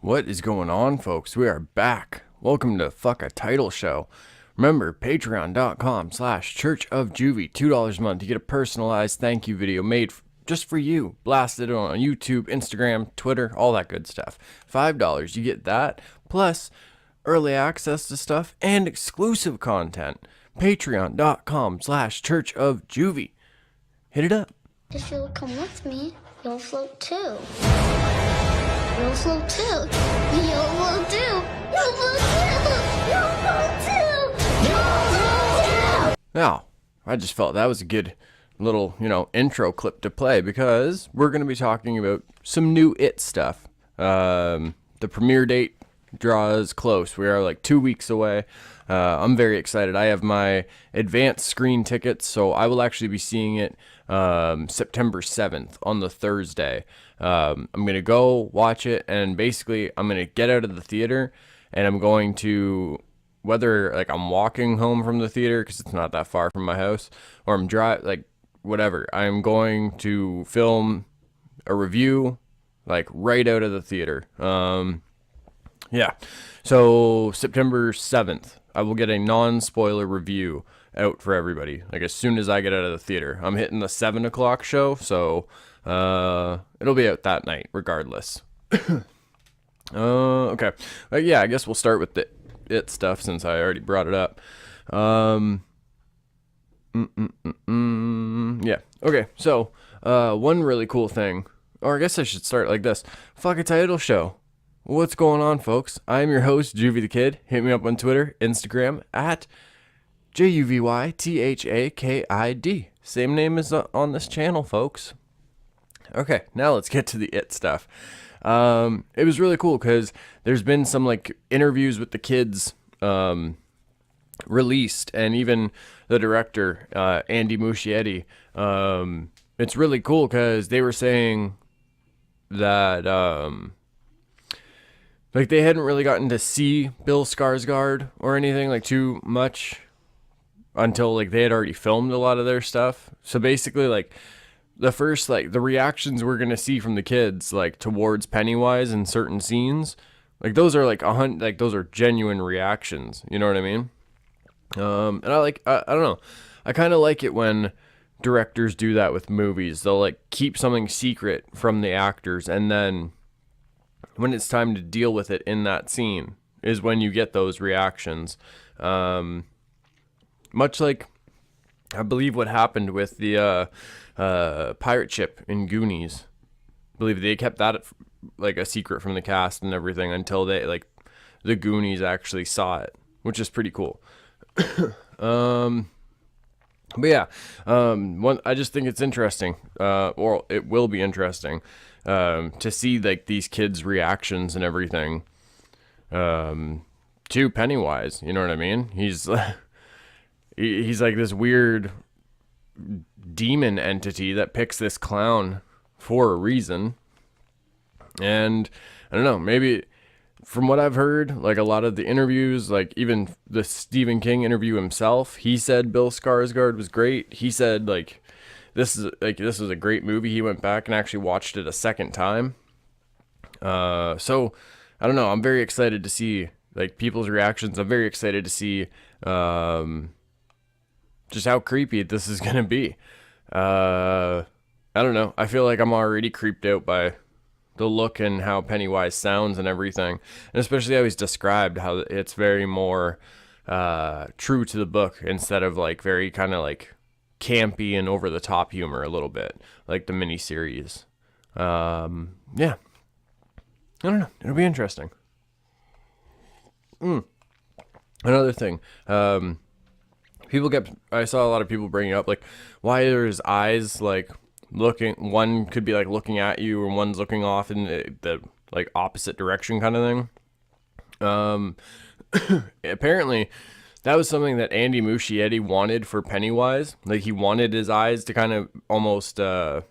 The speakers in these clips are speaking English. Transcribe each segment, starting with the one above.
What is going on, folks? We are back. Welcome to Fuck a Title Show. Remember, patreon.com/Church of Juvie, $2 a month. You get a personalized thank you video made just for you. Blasted on YouTube, Instagram, Twitter, all that good stuff. $5, you get that, plus early access to stuff and exclusive content. Patreon.com/Church of Juvie. Hit it up. If you'll come with me, you'll float too. You'll float too. You'll float too. You'll float too. You'll float too. You'll float too. Now, I just felt that was a good little, intro clip to play because we're going to be talking about some new It stuff. The premiere date draws close. We are like 2 weeks away. I'm very excited. I have my advanced screen tickets, so I will actually be seeing it September 7th on the Thursday. I'm going to go watch it, and basically I'm going to get out of the theater, and I'm going to, whether like I'm walking home from the theater because it's not that far from my house, or I'm whatever, I'm going to film a review like right out of the theater. Yeah, so September 7th, I will get a non-spoiler review out for everybody, like as soon as I get out of the theater. I'm hitting the 7 o'clock show, so it'll be out that night regardless. Okay, yeah, I guess we'll start with the It stuff since I already brought it up. Yeah, okay, so one really cool thing, or I guess I should start like this. Fuck a Title Show. What's going on, folks? I'm your host, JuvyThaKid. Hit me up on Twitter, Instagram, at JuvyThaKid. Same name as on this channel, folks. Okay, now let's get to the It stuff. It was really cool because there's been some like interviews with the kids released, and even the director, Andy Muschietti. It's really cool because they were saying that like they hadn't really gotten to see Bill Skarsgård or anything like too much until like they had already filmed a lot of their stuff. So basically, like the first, like the reactions we're gonna see from the kids like towards Pennywise in certain scenes, like those are like those are genuine reactions. You know what I mean? And I don't know, I kind of like it when directors do that with movies. They'll like keep something secret from the actors, and then when it's time to deal with it in that scene is when you get those reactions. Much like I believe what happened with the pirate ship in Goonies. I believe they kept that like a secret from the cast and everything until they like the Goonies actually saw it, which is pretty cool. But yeah, I just think it's interesting, or it will be interesting, to see like these kids' reactions and everything, to Pennywise. You know what I mean? He's he's like this weird demon entity that picks this clown for a reason. And I don't know, maybe from what I've heard, like a lot of the interviews, like even the Stephen King interview himself, he said Bill Skarsgård was great. He said like this is a great movie. He went back and actually watched it a second time. So I don't know, I'm very excited to see like people's reactions. I'm very excited to see just how creepy this is gonna be. I don't know, I feel like I'm already creeped out by the look and how Pennywise sounds and everything, and especially how he's described, how it's very more true to the book instead of like very kind of like campy and over the top humor a little bit like the miniseries. Yeah, I don't know, it'll be interesting. Another thing, I saw a lot of people bringing up like why are his eyes like looking, one could be like looking at you and one's looking off in the like opposite direction kind of thing. Apparently that was something that Andy Muschietti wanted for Pennywise. Like he wanted his eyes to kind of almost not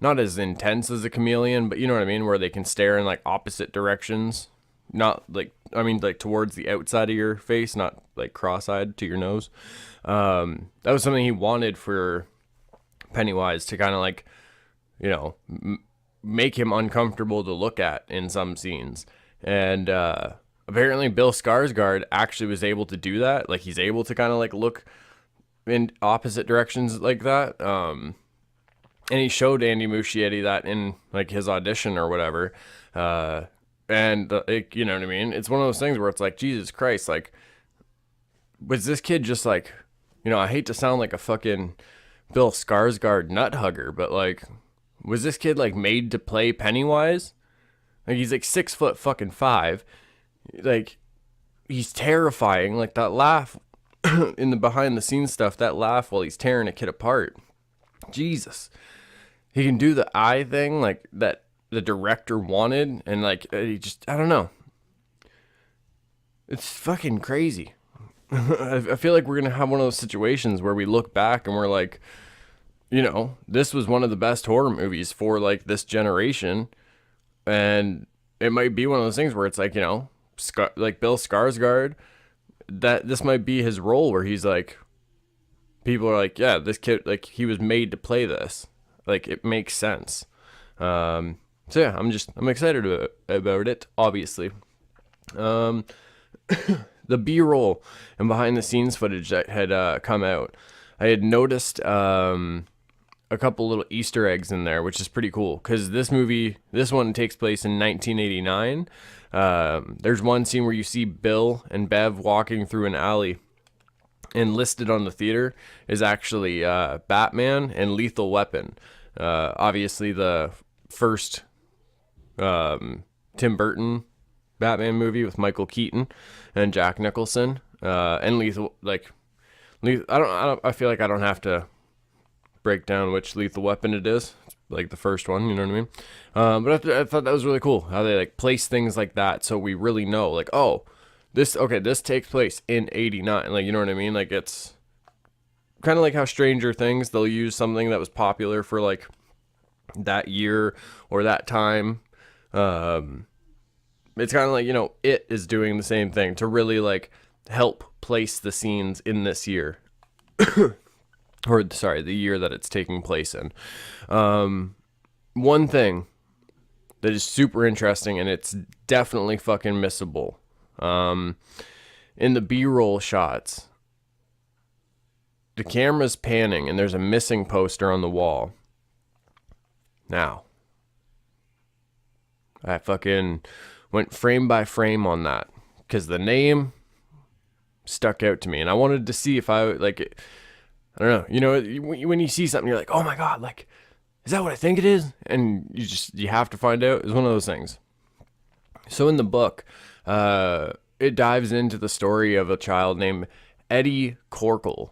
as intense as a chameleon, but you know what I mean, where they can stare in like opposite directions, not like, I mean like towards the outside of your face, not like cross-eyed to your nose. That was something he wanted for Pennywise, to kind of like, make him uncomfortable to look at in some scenes. And apparently Bill Skarsgård actually was able to do that. Like, he's able to kind of like look in opposite directions like that. And he showed Andy Muschietti that in like his audition or whatever. Like, you know what I mean? It's one of those things where it's like, Jesus Christ, like, was this kid just like, you know, I hate to sound like a fucking Bill Skarsgård nut hugger, but like, was this kid like made to play Pennywise? Like, he's like 6'5". Like, he's terrifying. Like, that laugh in the behind the scenes stuff, that laugh while he's tearing a kid apart. Jesus. He can do the eye thing like that the director wanted, and like, he just, I don't know. It's fucking crazy. I feel like we're going to have one of those situations where we look back and we're like, you know, this was one of the best horror movies for like this generation. And it might be one of those things where it's like, you know, like Bill Skarsgård, that this might be his role where he's like, people are like, yeah, this kid, like, he was made to play this. Like, it makes sense. So yeah, I'm excited about it, obviously. The B-roll and behind the scenes footage that had come out, I had noticed a couple little Easter eggs in there, which is pretty cool, because this one takes place in 1989. There's one scene where you see Bill and Bev walking through an alley, and listed on the theater is actually Batman and Lethal Weapon. Obviously the first Tim Burton Batman movie with Michael Keaton and Jack Nicholson, and Lethal, I feel like I don't have to break down which Lethal Weapon it is. It's like the first one, you know what I mean? But I thought that was really cool how they like place things like that, so we really know, like, oh, this takes place in 89, like, you know what I mean? Like, it's kind of like how Stranger Things, they'll use something that was popular for like that year or that time. It's kind of like, you know, It is doing the same thing to really like help place the scenes in this year. Or sorry, the year that it's taking place in. One thing that is super interesting, and it's definitely fucking missable, in the B-roll shots, the camera's panning and there's a missing poster on the wall. Now, I fucking went frame by frame on that because the name stuck out to me, and I wanted to see if I like it. I don't know, you know, when you see something, you're like, oh my god, like, is that what I think it is? And you have to find out. It's one of those things. So in the book, it dives into the story of a child named Edward Corkle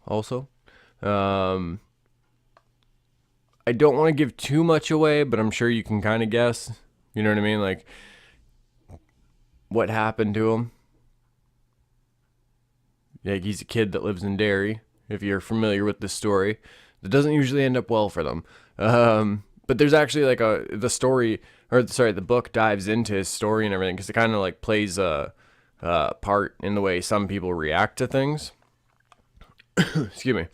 also. I don't want to give too much away, but I'm sure you can kind of guess. You know what I mean? Like, what happened to him. Like, he's a kid that lives in Derry, if you're familiar with this story. That doesn't usually end up well for them. But there's actually like the book dives into his story and everything, because it kind of like plays a part in the way some people react to things. Excuse me.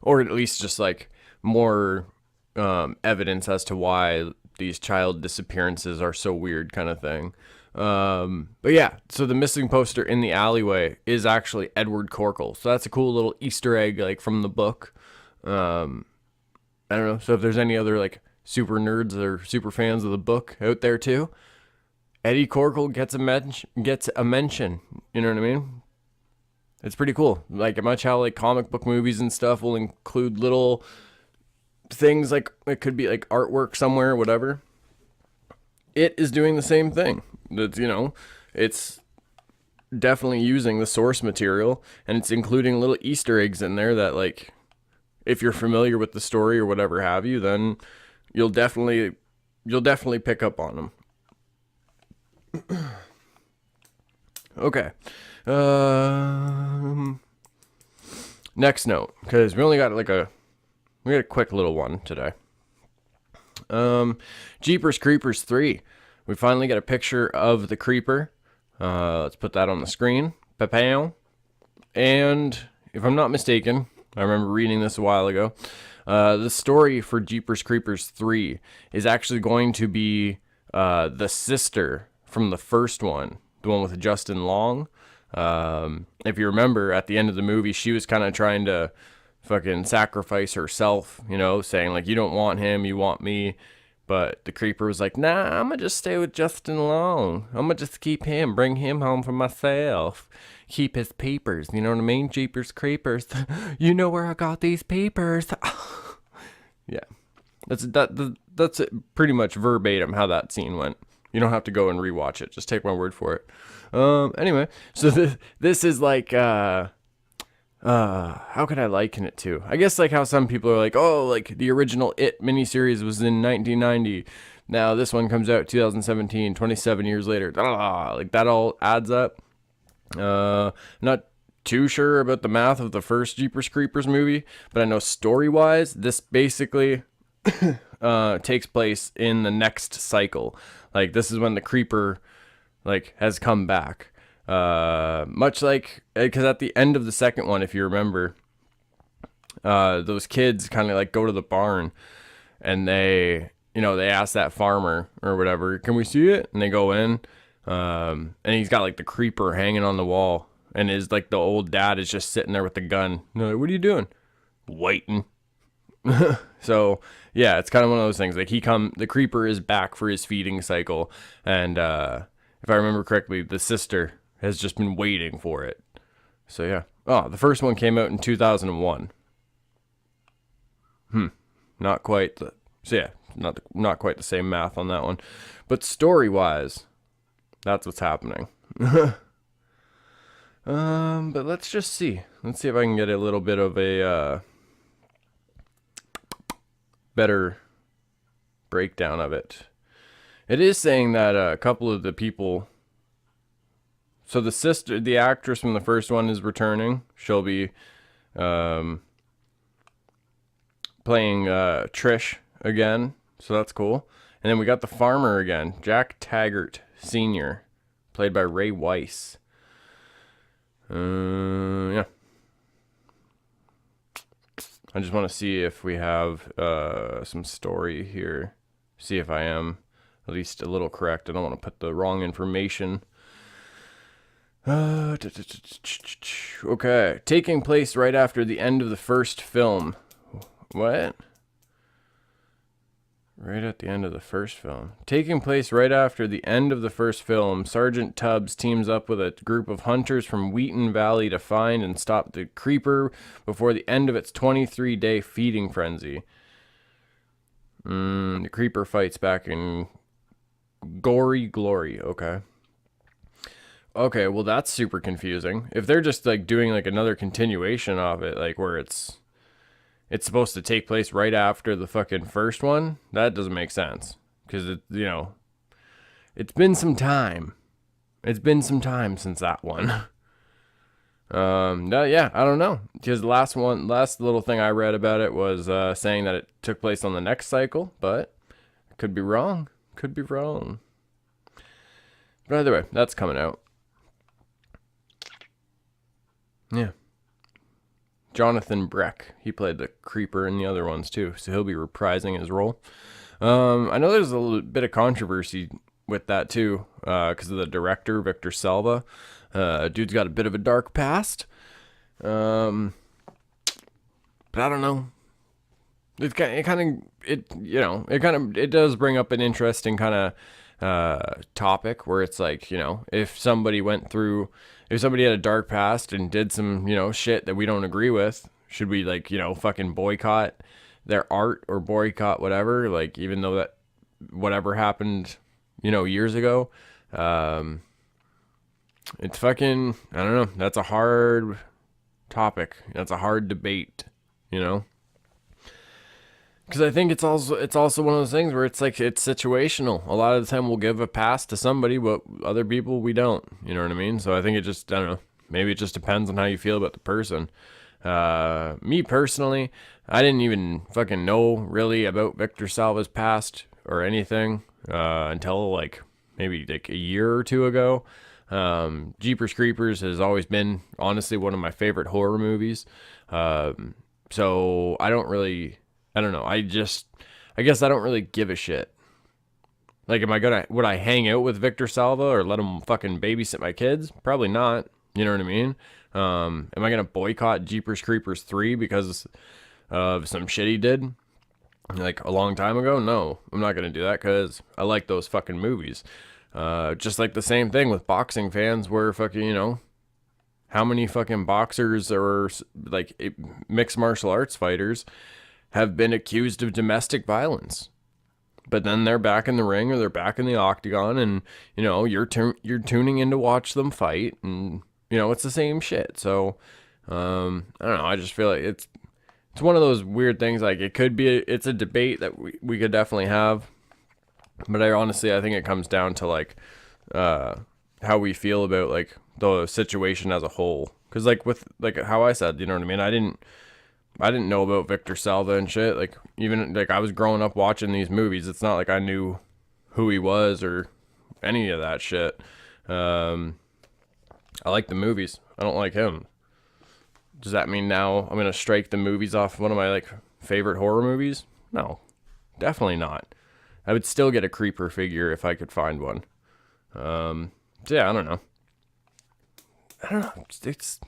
Or at least just like more evidence as to why these child disappearances are so weird, kind of thing. But yeah, so the missing poster in the alleyway is actually Edward Corkle. So that's a cool little Easter egg, like, from the book. I don't know. So if there's any other like super nerds or super fans of the book out there too, Eddie Corkle gets a mention. You know what I mean? It's pretty cool. Like, much how like comic book movies and stuff will include little things, like it could be like artwork somewhere, whatever. It is doing the same thing. That's, you know, it's definitely using the source material, and it's including little Easter eggs in there that, like, if you're familiar with the story or whatever have you, then you'll definitely pick up on them. Okay. Next note, because we only got we got a quick little one today. Jeepers Creepers 3. We finally get a picture of the creeper. Let's put that on the screen. Pa-pow. And if I'm not mistaken, I remember reading this a while ago, The story for Jeepers Creepers 3 is actually going to be the sister from the first one, the one with Justin Long. If you remember, at the end of the movie, she was kind of trying to fucking sacrifice herself, you know, saying like, you don't want him, you want me. But the creeper was like, nah, I'm gonna just stay with Justin Long. I'm gonna just keep him, bring him home for myself. Keep his papers, you know what I mean? Jeepers Creepers. You know where I got these papers. Yeah. That's pretty much verbatim how that scene went. You don't have to go and rewatch it. Just take my word for it. Anyway, so this is like, how could I liken it to? I guess like how some people are like, oh, like the original It miniseries was in 1990. Now this one comes out 2017, 27 years later. Like that all adds up. Not too sure about the math of the first Jeepers Creepers movie, but I know story-wise, this basically takes place in the next cycle. Like this is when the creeper like has come back. Much like, because at the end of the second one, if you remember, those kids kind of like go to the barn and they ask that farmer or whatever, can we see it? And they go in, and he's got like the creeper hanging on the wall, and is like the old dad is just sitting there with the gun. Like, what are you doing? Waiting. So yeah, it's kind of one of those things. Like the creeper is back for his feeding cycle, and if I remember correctly, the sister has just been waiting for it. So yeah. Oh, the first one came out in 2001. Not quite. So yeah, not quite the same math on that one. But story-wise, that's what's happening. But let's just see. Let's see if I can get a little bit of a better breakdown of it. It is saying that a couple of the people. So the actress from the first one is returning. She'll be playing Trish again. So that's cool. And then we got the farmer again. Jack Taggart Sr., played by Ray Weiss. Yeah. I just want to see if we have some story here. See if I am at least a little correct. I don't want to put the wrong information. Okay. Taking place right after the end of the first film. What? Right at the end of the first film. Taking place right after the end of the first film, Sergeant Tubbs teams up with a group of hunters from Wheaton Valley to find and stop the creeper before the end of its 23-day feeding frenzy. The creeper fights back in gory glory. Okay. Okay, well that's super confusing. If they're just like doing like another continuation of it, like where it's supposed to take place right after the fucking first one, that doesn't make sense. Because it's been some time. It's been some time since that one. Yeah, I don't know. Because the last little thing I read about it was saying that it took place on the next cycle, but I could be wrong. Could be wrong. But either way, that's coming out. Yeah. Jonathan Breck, he played the creeper in the other ones too, so he'll be reprising his role. I know there's a little bit of controversy with that too, because of the director, Victor Salva. Dude's got a bit of a dark past. But I don't know. It does bring up an interesting kind of topic where it's like, if somebody had a dark past and did some, shit that we don't agree with, should we fucking boycott their art or boycott whatever? Like, even though that whatever happened, years ago, it's fucking, I don't know. That's a hard topic. That's a hard debate, Because I think it's also one of those things where it's like, it's situational. A lot of the time we'll give a pass to somebody, but other people we don't. You know what I mean? So I think it just, I don't know. Maybe it just depends on how you feel about the person. Me personally, I didn't even fucking know really about Victor Salva's past or anything until maybe a year or two ago. Jeepers Creepers has always been honestly one of my favorite horror movies. So I don't really I don't know. I guess I don't really give a shit. Like, would I hang out with Victor Salva or let him fucking babysit my kids? Probably not. You know what I mean? Am I gonna boycott Jeepers Creepers 3 because of some shit he did like a long time ago? No, I'm not gonna do that because I like those fucking movies. Just like the same thing with boxing fans where fucking, you know, how many fucking boxers or like mixed martial arts fighters have been accused of domestic violence, but then they're back in the ring or they're back in the octagon, and you know you're tuning in to watch them fight, and you know it's the same shit. So I don't know. I just feel like it's one of those weird things. Like it's a debate that we could definitely have, but I think it comes down to like how we feel about like the situation as a whole. Because like with like how I said, you know what I mean. I didn't know about Victor Salva and shit. Like, even, like, I was growing up watching these movies. It's not like I knew who he was or any of that shit. I like the movies. I don't like him. Does that mean now I'm going to strike the movies off one of my, like, favorite horror movies? No. Definitely not. I would still get a creeper figure if I could find one. So, yeah, I don't know. It's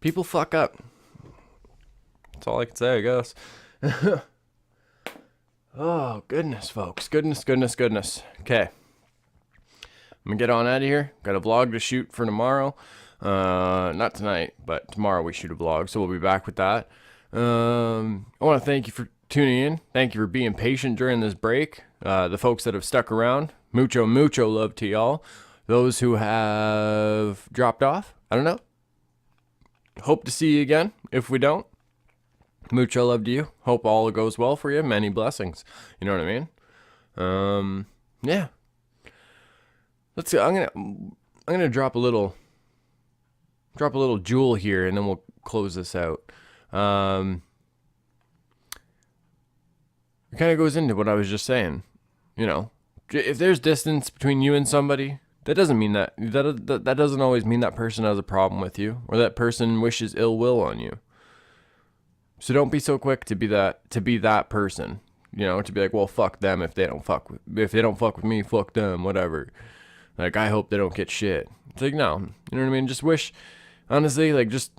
people fuck up. That's all I can say, I guess. Oh, goodness, folks. Goodness. Okay. I'm going to get on out of here. Got a vlog to shoot for tomorrow. Not tonight, but tomorrow we shoot a vlog, so we'll be back with that. I want to thank you for tuning in. Thank you for being patient during this break. The folks that have stuck around, mucho love to y'all. Those who have dropped off, I don't know. Hope to see you again. If we don't, mucho love to you. Hope all goes well for you. Many blessings. You know what I mean? Yeah. Let's see. I'm gonna drop a little jewel here, and then we'll close this out. It kind of goes into what I was just saying. You know, if there's distance between you and somebody, that doesn't mean that doesn't always mean that person has a problem with you or that person wishes ill will on you. So don't be so quick to be that person, you know, to be like, well, fuck them if they don't fuck with me, fuck them, whatever. Like, I hope they don't get shit. It's like, no, you know what I mean? Just wish, honestly, like, just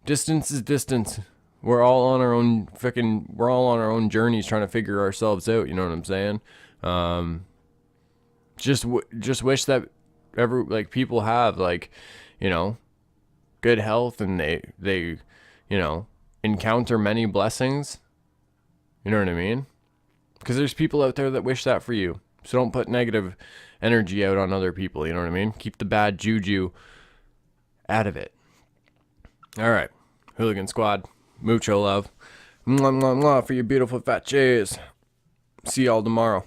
distance is distance. We're all on our own journeys trying to figure ourselves out. You know what I'm saying? Just wish that people have, like, you know, good health, and they, you know, encounter many blessings. You know what I mean? Because there's people out there that wish that for you. So don't put negative energy out on other people. You know what I mean? Keep the bad juju out of it. All right. Hooligan Squad. Mucho love. Mwah, mwah, mwah for your beautiful fat cheese. See y'all tomorrow.